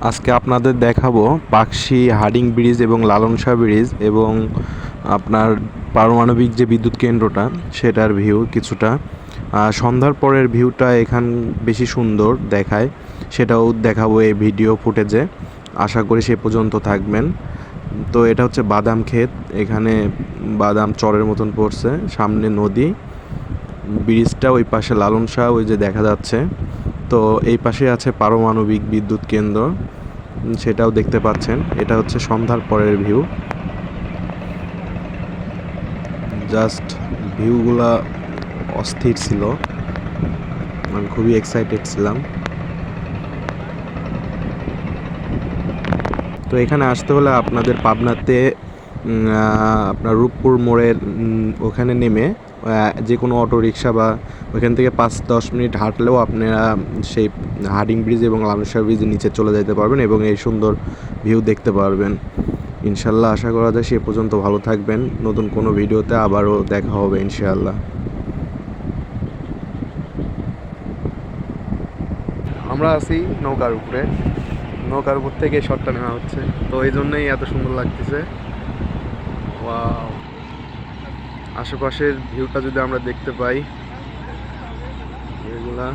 আজকে আপনাদের দেখাবো পাকশী হার্ডিং ব্রিজ এবং লালন শাহ ব্রিজ এবং আপনার পারমাণবিক যে বিদ্যুৎ কেন্দ্রটা সেটার ভিউ কিছুটা। সন্ধ্যার পরের ভিউটা এখান বেশি সুন্দর দেখায়, সেটাও দেখাবো এই ভিডিও ফুটেজে। আশা করি সে পর্যন্ত থাকবেন। তো এটা হচ্ছে বাদাম ক্ষেত, এখানে বাদাম চরের মতন পড়ছে, সামনে নদী, ব্রিজটা ওই পাশে লালন শাহ ওই যে দেখা যাচ্ছে। তো এই পাশে আছে পারমাণবিক বিদ্যুৎ কেন্দ্র, সেটাও দেখতে পাচ্ছেন। এটা হচ্ছে সন্ধ্যার পরের ভিউ। জাস্ট ভিউগুলা অস্থির ছিল, আমি খুবই এক্সাইটেড ছিলাম। তো এখানে আসতে হলে আপনাদের পাবনাতে আপনার রূপপুর মোড়ের ওখানে নেমে যে কোনো অটো রিক্সা বা ওইখান থেকে 5-10 মিনিট হাঁটলেও আপনারা সেই হার্ডিং ব্রিজ এবং লালন শাহ ব্রিজের নিচে চলে যেতে পারবেন এবং এই সুন্দর ভিউ দেখতে পারবেন। ইনশাল্লাহ আশা করা যায় সে পর্যন্ত ভালো থাকবেন। নতুন কোনো ভিডিওতে আবারও দেখা হবে ইনশাআল্লাহ। আমরা আছি নৌকার উপরে, নৌকার উপর থেকে শটটা নেওয়া হচ্ছে, তো এই জন্যই এত সুন্দর লাগতেছে। ওয়াও, আশেপাশের ভিউটা যদি আমরা দেখতে পাই এগুলা